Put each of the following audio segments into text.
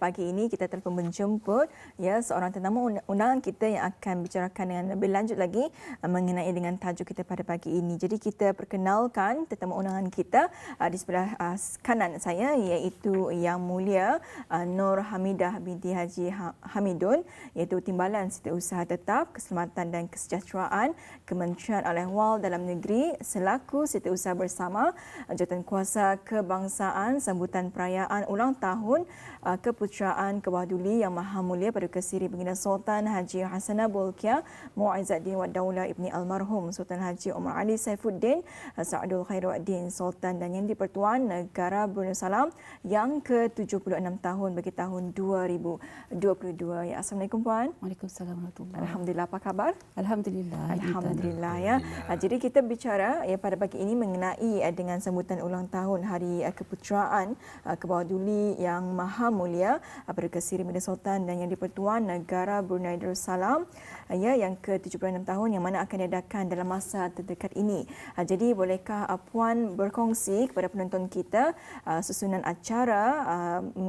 pagi ini kita telah menjemput seorang tetamu undangan kita yang akan bicarakan dengan lebih lanjut lagi mengenai dengan tajuk kita pada pagi ini. Jadi kita perkenalkan tetamu undangan kita di sebelah kanan saya, iaitu Yang Mulia Nur Hamidah binti Haji Hamidun, iaitu Timbalan Setiausaha Tetap Keselamatan dan Kesejahteraan Kementerian Al-Ehwal Dalam Negeri selaku Setiausaha Bersama Jawatankuasa Kebangsaan sambutan perayaan ulang tahun Keputeraan ke bawah duli Yang Maha Mulia Paduka Seri Baginda Sultan Haji Hassanah Bolkiah Mu'izzuddin Wad Daulah Ibni Almarhum Sultan Haji Omar Ali Saifuddin Sa'adul Khairuddin Sultan dan Yang di-Pertuan Negara Brunei Darussalam yang ke-76 tahun bagi tahun 2022. Assalamualaikum Puan. Waalaikumsalam warahmatullahi. Alhamdulillah, apa khabar? Alhamdulillah. Alhamdulillah ya. Jadi kita bicara pada pagi ini mengenai dengan sambutan ulang tahun Hari Keputeraan ke bawah duli Yang Maha Mulia Paduka Seri Baginda Sultan dan Yang di-Pertuan Negara Brunei Darussalam yang ke-76 tahun yang mana akan diadakan dalam masa terdekat ini. Jadi bolehkah Puan berkongsi kepada penonton kita susunan acara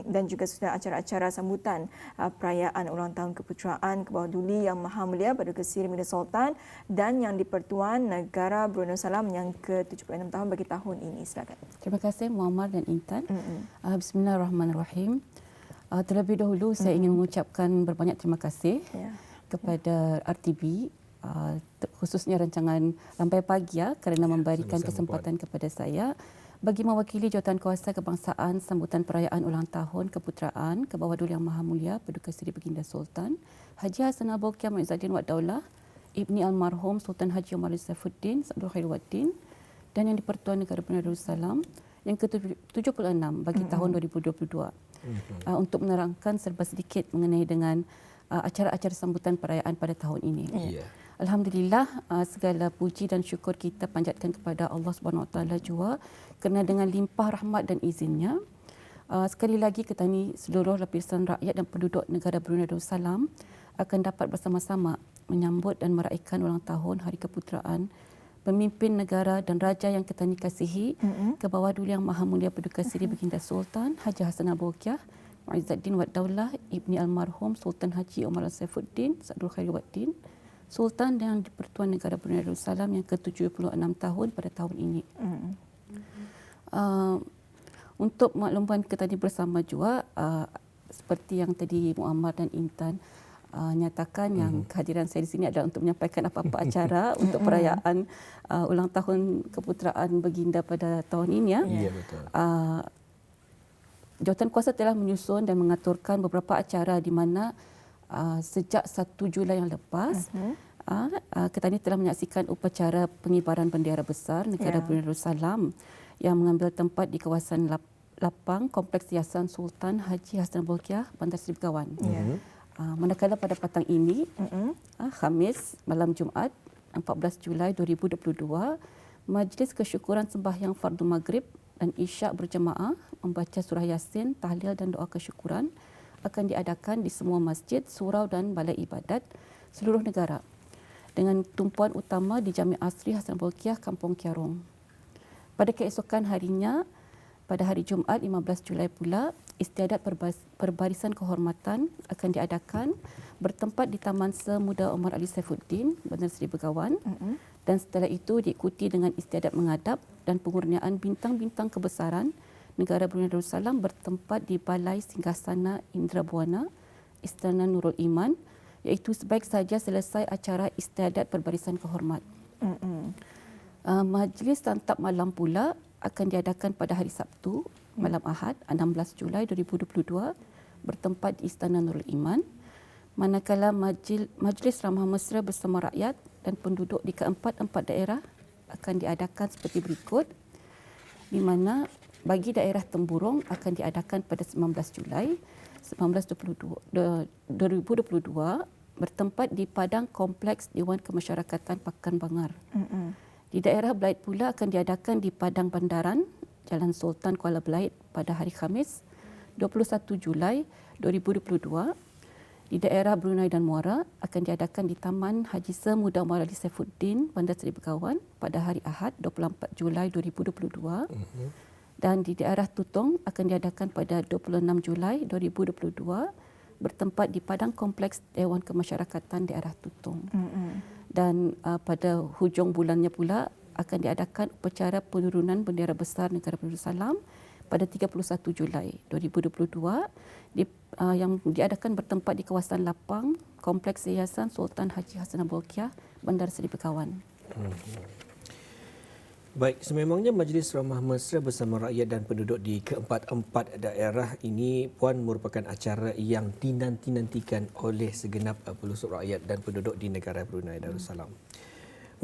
dan juga susunan acara-acara sambutan perayaan ulang tahun Keputeraan ke bawah duli Yang Maha Mulia Paduka Seri Baginda Sultan dan Yang di-Pertuan Negara Brunei Darussalam yang ke-76 tahun bagi tahun ini. Silakan. Terima kasih Muammar dan Intan. Bismillahirrahmanirrahim. Terlebih dahulu saya ingin mengucapkan berbanyak terima kasih kepada RTB, khususnya rancangan Lampai Pagi kerana memberikan kesempatan kepada saya bagi mewakili Jawatankuasa Kebangsaan sambutan perayaan ulang tahun Keputeraan ke bawah duli Yang Maha Mulia Paduka Seri Baginda Sultan Haji Hassanah Bolkiah Mu'izzuddin Wad Daulah Ibni Almarhum Sultan Haji Omar Ali Saifuddin Sa'adul Khairuddin dan Yang di-Pertuan Negara Brunei Darussalam yang ke-76 bagi tahun 2022 untuk menerangkan serba sedikit mengenai dengan acara-acara sambutan perayaan pada tahun ini. Alhamdulillah, segala puji dan syukur kita panjatkan kepada Allah Subhanahu Wa Taala jua kerana dengan limpah rahmat dan izinnya sekali lagi kita ni seluruh lapisan rakyat dan penduduk negara Brunei Darussalam akan dapat bersama-sama menyambut dan meraihkan ulang tahun Hari Keputeraan pemimpin negara dan raja yang kita kasihi ke bawah duli Yang Maha Mulia Paduka Seri Baginda Sultan Haji Hassanah Bolkiah Mu'izzuddin Wad Daulah Ibni Almarhum Sultan Haji Omar Ali Saifuddin Sa'adul Khairuddin Sultan dan di-Pertuan Negara Brunei Darussalam yang ke-76 tahun pada tahun ini. Untuk makluman kita tadi bersama juga seperti yang tadi Muammar dan Intan nyatakan yang kehadiran saya di sini adalah untuk menyampaikan apa-apa acara untuk perayaan ulang tahun Keputeraan Baginda pada tahun ini ya. Ya, betul. Jawatankuasa telah menyusun dan mengaturkan beberapa acara di mana sejak 1 Julai yang lepas kita ini telah menyaksikan upacara pengibaran bendera besar negara Brunei Darussalam yang mengambil tempat di kawasan lapang Kompleks Hiasan Sultan Haji Hassanah Bolkiah Bandar Seri Begawan. Manakala pada petang ini Khamis malam Jumaat 14 Julai 2022 Majlis Kesyukuran Sembahyang Fardu Maghrib dan Isyak berjemaah membaca surah Yasin, tahlil dan doa kesyukuran akan diadakan di semua masjid, surau dan balai ibadat seluruh negara dengan tumpuan utama di Jami' Asri Hassanah Bolkiah Kampung Kiarong. Pada keesokan harinya, pada hari Jumaat 15 Julai pula, istiadat perbarisan kehormatan akan diadakan bertempat di Taman Semuda Omar Ali Saifuddin, Bandar Seri Begawan dan setelah itu diikuti dengan istiadat menghadap dan pengurniaan bintang-bintang kebesaran negara Brunei Darussalam bertempat di Balai Singgasana Indra Buana, Istana Nurul Iman, iaitu sebaik saja selesai acara istiadat perbarisan kehormat. Majlis santap malam pula akan diadakan pada hari Sabtu, malam Ahad, 16 Julai 2022, bertempat di Istana Nurul Iman. Manakala Majlis Ramah Mesra bersama rakyat dan penduduk di keempat-empat daerah akan diadakan seperti berikut, di mana bagi daerah Temburong akan diadakan pada 19 Julai 2022 bertempat di Padang Kompleks Dewan Kemasyarakatan Pakan Bangar. Di daerah Belait pula akan diadakan di Padang Bandaran, Jalan Sultan Kuala Belait pada hari Khamis 21 Julai 2022. Di daerah Brunei dan Muara akan diadakan di Taman Haji Semuda Omar Ali Saifuddin, Bandar Seri Begawan pada hari Ahad 24 Julai 2022. dan di daerah Tutong akan diadakan pada 26 Julai 2022 bertempat di Padang Kompleks Dewan Kemasyarakatan daerah Tutong. Dan pada hujung bulannya pula akan diadakan upacara penurunan bendera besar Negara Darussalam pada 31 Julai 2022 yang diadakan bertempat di kawasan lapang Kompleks Yayasan Sultan Haji Hassanal Bolkiah, Bandar Seri Begawan. Baik, sememangnya Majlis Ramah Mesra bersama rakyat dan penduduk di keempat-empat daerah ini, Puan, merupakan acara yang dinanti-nantikan oleh segenap pelosok rakyat dan penduduk di negara Brunei Darussalam.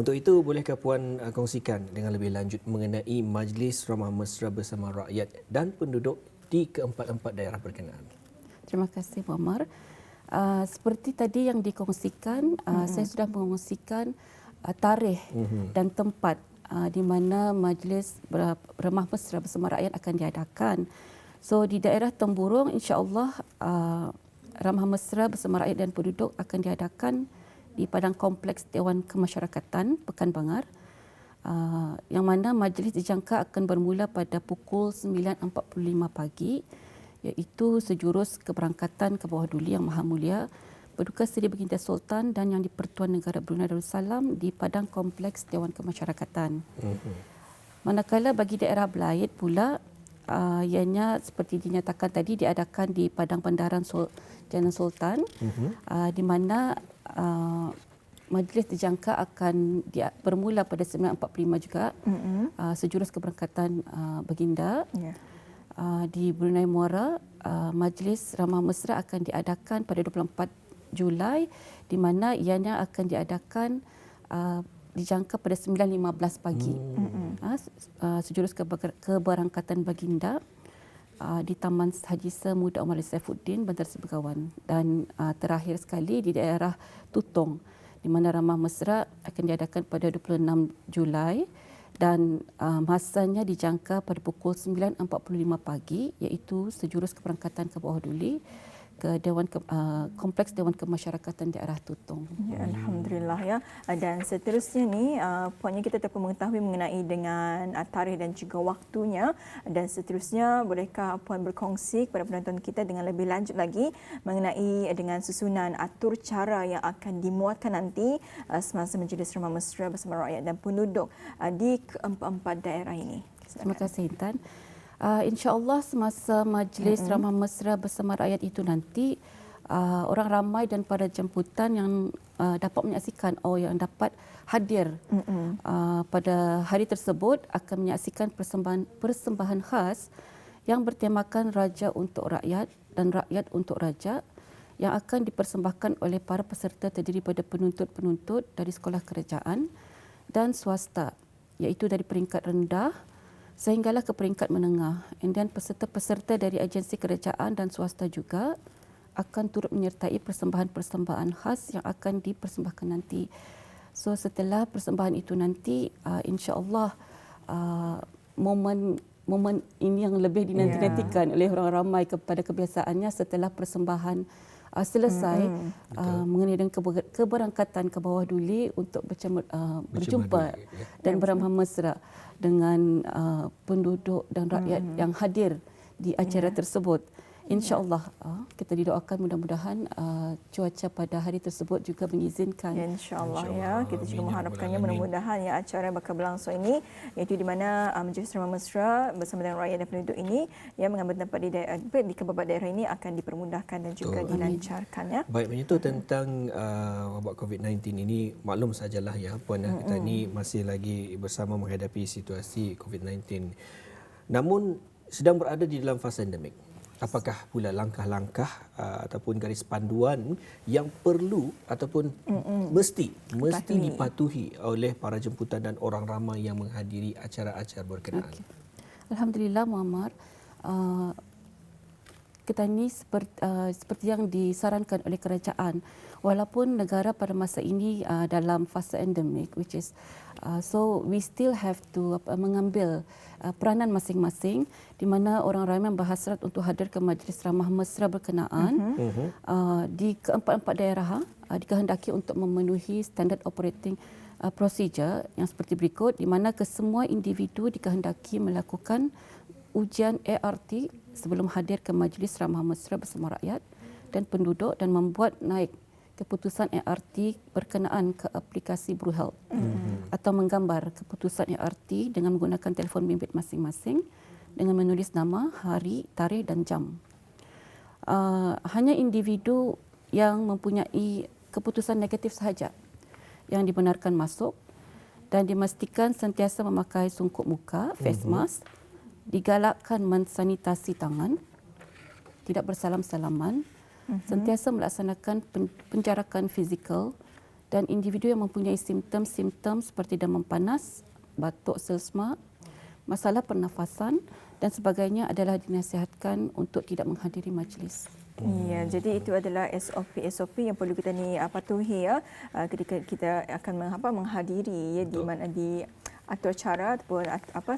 Untuk itu, bolehkah Puan kongsikan dengan lebih lanjut mengenai Majlis Ramah Mesra bersama rakyat dan penduduk di keempat-empat daerah berkenaan? Terima kasih, Muammar. Seperti tadi yang dikongsikan, saya sudah mengongsikan tarikh dan tempat di mana Majlis Ramah Mesra bersama rakyat akan diadakan. So di daerah Temburong, insya-Allah Ramah Mesra bersama rakyat dan penduduk akan diadakan di Padang Kompleks Dewan Kemasyarakatan Pekan Bangar, yang mana majlis dijangka akan bermula pada pukul 9.45 pagi, iaitu sejurus keberangkatan ke bawah duli Yang Maha Mulia Paduka Seri Baginda Sultan dan Yang di-Pertuan Negara Brunei Darussalam di Padang Kompleks Dewan Kemasyarakatan. Manakala bagi daerah Belait pula, ianya seperti dinyatakan tadi diadakan di Padang Bandaran Jalan Sultan, di mana majlis dijangka akan bermula pada 9.45 juga, sejurus keberangkatan baginda. Di Brunei Muara, Majlis Ramah Mesra akan diadakan pada 24 Julai, di mana ianya akan diadakan dijangka pada 9.15 pagi. Sejurus keberangkatan baginda di Taman Haji Semuda Omar Saifuddin, Bandar Seri Begawan. Dan terakhir sekali di daerah Tutong, di mana Ramah Mesra akan diadakan pada 26 Julai dan masanya dijangka pada pukul 9.45 pagi, iaitu sejurus keberangkatan ke bawah duli ke Kompleks Dewan Kemasyarakatan daerah Tutong. Ya, Alhamdulillah ya. Dan seterusnya ni, puannya kita dapat mengetahui mengenai dengan tarikh dan juga waktunya. Dan seterusnya, bolehkah Puan berkongsi kepada penonton kita dengan lebih lanjut lagi mengenai dengan susunan atur cara yang akan dimuatkan nanti semasa Majlis Ramah Mesra bersama rakyat dan penduduk di keempat-empat daerah ini. Terima kasih, Intan. InsyaAllah semasa Majlis Ramah Mesra bersama rakyat itu nanti, orang ramai dan para jemputan yang dapat menyaksikan yang dapat hadir pada hari tersebut akan menyaksikan persembahan khas yang bertemakan Raja untuk Rakyat dan Rakyat untuk Raja, yang akan dipersembahkan oleh para peserta terdiri pada penuntut-penuntut dari sekolah kerajaan dan swasta, iaitu dari peringkat rendah sehinggalah ke peringkat menengah. Dan peserta-peserta dari agensi kerajaan dan swasta juga akan turut menyertai persembahan-persembahan khas yang akan dipersembahkan nanti. So setelah persembahan itu nanti, insya-Allah momen ini yang lebih dinanti-nantikan oleh orang ramai kepada kebiasaannya setelah persembahan selesai, mengenai dengan keberangkatan ke bawah duli untuk berjumpa dan beramah mesra dengan penduduk dan rakyat yang hadir di acara tersebut. InsyaAllah kita didoakan mudah-mudahan cuaca pada hari tersebut juga mengizinkan. InsyaAllah ya, kita juga mengharapkannya mudah-mudahan ya acara yang bakal berlangsung ini, iaitu di mana Majlis Ramah Mesra bersama dengan rakyat dan penduduk ini yang mengambil tempat di keempat daerah ini akan dipermudahkan dan juga dilancarkan ya. Baik, menyentuh tentang wabak COVID-19 ini, maklum sajalah ya Puan, kita ini masih lagi bersama menghadapi situasi COVID-19. Namun sedang berada di dalam fasa endemik. Apakah pula langkah-langkah ataupun garis panduan yang perlu ataupun mesti dipatuhi oleh para jemputan dan orang ramai yang menghadiri acara-acara berkenaan? Alhamdulillah, Muammar. Kita ini seperti yang disarankan oleh kerajaan, walaupun negara pada masa ini dalam fasa endemik, which is so we still have to mengambil peranan masing-masing, di mana orang ramai berhasrat untuk hadir ke Majlis Ramah Mesra berkenaan di keempat-empat daerah, dikehendaki untuk memenuhi standard operating procedure yang seperti berikut, di mana kesemua individu dikehendaki melakukan ujian ART sebelum hadir ke Majlis Ramah Mesra bersama rakyat dan penduduk dan membuat naik keputusan ART berkenaan ke aplikasi BruHealth atau menggambar keputusan ART dengan menggunakan telefon bimbit masing-masing dengan menulis nama, hari, tarikh dan jam. Hanya individu yang mempunyai keputusan negatif sahaja yang dibenarkan masuk dan dimastikan sentiasa memakai sungkup muka, face mask, digalakkan mensanitasi tangan, tidak bersalam-salaman, sentiasa melaksanakan penjarakan fizikal dan individu yang mempunyai simptom-simptom seperti demam panas, batuk selesma, masalah pernafasan dan sebagainya adalah dinasihatkan untuk tidak menghadiri majlis. Ya, jadi itu adalah SOP yang perlu kita patuhi ya ketika kita akan menghadiri ya di mana di atur cara ataupun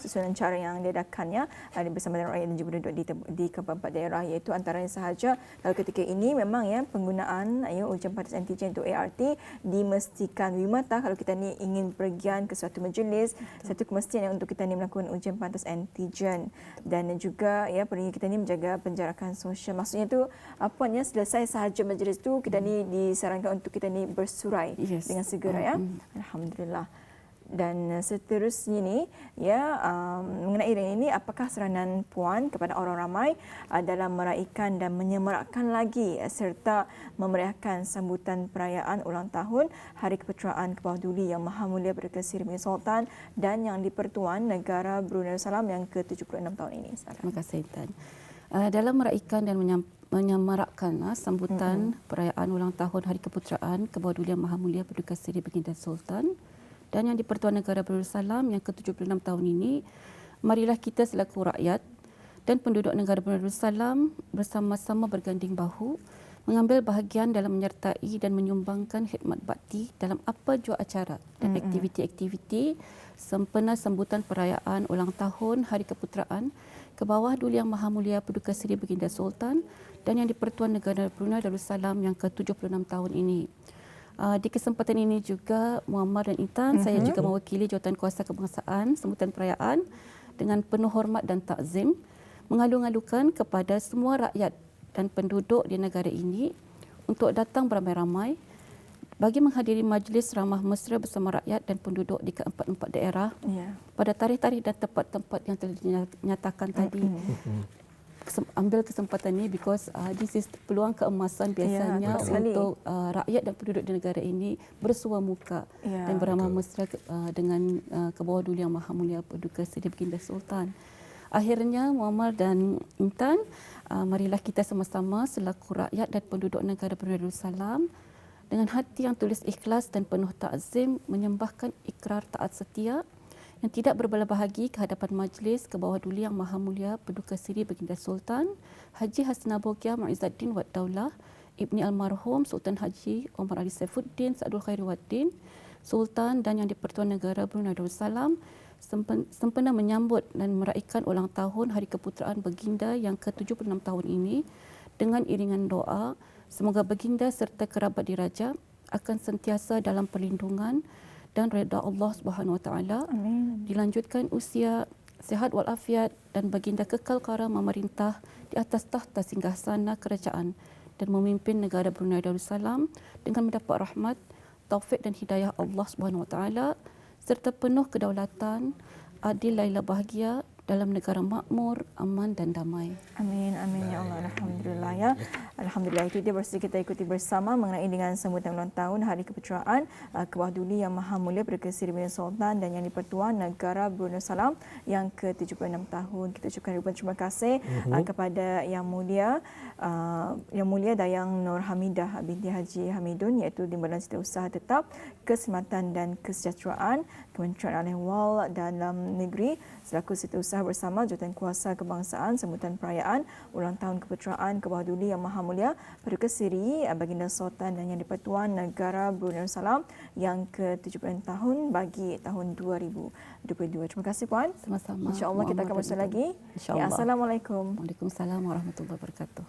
susunan cara yang diadakannya bersama dengan rakyat dan juga penduduk di ke-4 daerah, iaitu antaranya sahaja kalau ketika ini memang ya penggunaan ujian pantas antigen untuk ART dimestikan wimata kalau kita ni ingin pergian ke suatu majlis, satu kemestian untuk kita ni melakukan ujian pantas antigen dan juga ya perlu kita ni menjaga penjarakan sosial. Maksudnya tu selesai sahaja majlis tu kita ni disarankan untuk kita ni bersurai dengan segera ya. Alhamdulillah. Dan seterusnya ni ya mengenai ini, apakah saranan puan kepada orang ramai dalam meraihkan dan menyemarakkan lagi serta memeriahkan sambutan perayaan ulang tahun Hari Kepeteraan ke Bawah Duli Yang Maha Mulia Perdana Seri Brunei Sultan dan Yang di-Pertuan Negara Brunei Darussalam yang ke-76 tahun ini? Terima kasih Intan. Dalam meraihkan dan menyemarakkan sambutan perayaan ulang tahun Hari Kepeteraan ke Bawah Duli Yang Maha Mulia Perdana Seri Brunei Sultan dan Yang di-Pertuan Negara Brunei Darussalam yang ke-76 tahun ini, marilah kita selaku rakyat dan penduduk negara Brunei Darussalam bersama-sama berganding bahu mengambil bahagian dalam menyertai dan menyumbangkan khidmat bakti dalam apa jua acara dan aktiviti-aktiviti sempena sambutan perayaan ulang tahun Hari Keputeraan ke Bawah Duli Yang Maha Mulia Paduka Seri Baginda Sultan dan Yang di-Pertuan Negara Brunei Darussalam yang ke-76 tahun ini. Di kesempatan ini juga Muammar dan Intan, saya juga mewakili Jawatankuasa Kebangsaan sambutan perayaan dengan penuh hormat dan takzim mengalu-alukan kepada semua rakyat dan penduduk di negara ini untuk datang beramai-ramai bagi menghadiri majlis ramah mesra bersama rakyat dan penduduk di ke-4 daerah pada tarikh-tarikh dan tempat-tempat yang telah dinyatakan tadi. Ambil kesempatan ini because this is peluang keemasan biasanya untuk rakyat dan penduduk di negara ini bersua muka dan beramah mesra dengan ke Bawah Duli Yang Maha Mulia Paduka Seri Baginda Sultan. Akhirnya Muammar dan Intan, marilah kita sama-sama selaku rakyat dan penduduk negara Brunei Darussalam dengan hati yang tulus ikhlas dan penuh takzim menyembahkan ikrar taat setia yang tidak berbelah bahagi ke hadapan majlis ke Bawah Duli Yang Maha Mulia Paduka Seri Baginda Sultan Haji Hassanah Bolkiah Muizzuddin Wad Daulah Ibni Almarhum Sultan Haji Omar Ali Saifuddin Saadul Khairuddin Sultan dan Yang di-Pertuan Negara Brunei Darussalam sempena menyambut dan meraihkan ulang tahun Hari Keputeraan Baginda yang ke-76 tahun ini dengan iringan doa semoga Baginda serta kerabat diraja akan sentiasa dalam perlindungan dan redha Allah Subhanahu Wa Taala. Dilanjutkan usia sihat walafiat dan Baginda kekal kara memerintah di atas tahta singgasana kerajaan dan memimpin negara Brunei Darussalam dengan mendapat rahmat, taufik dan hidayah Allah Subhanahu Wa Taala serta penuh kedaulatan, adil laila bahagia dalam negara makmur, aman dan damai. Amin, amin ya Allah. Alhamdulillah ya. Alhamdulillah, itu dia bersama kita ikuti bersama mengenai dengan sambutan ulang tahun Hari Kepeteraan ke Bawah Duli Yang Maha Mulia Paduka Seri Baginda Sultan dan Yang di-Pertuan Negara Brunei Darussalam yang ke-76 tahun. Kita ucapkan ribuan terima kasih kepada Yang Mulia Dayang Nur Hamidah binti Haji Hamidun, iaitu Timbalan Setiausaha Tetap Keselamatan dan Kesejahteraan Kementerian Al-Ehwal Dalam Negeri selaku Setiausaha bersama Jawatankuasa Kebangsaan sambutan perayaan ulang tahun Kepeteraan ke Bawah Duli Yang Maha Mulia Paduka Seri Baginda Sultan dan Yang di-Pertuan Negara Brunei Darussalam yang ke-76 tahun bagi tahun 2022. Terima kasih Puan. Sama-sama. InsyaAllah kita akan bersama lagi. Ya, Assalamualaikum. Waalaikumsalam warahmatullahi wabarakatuh.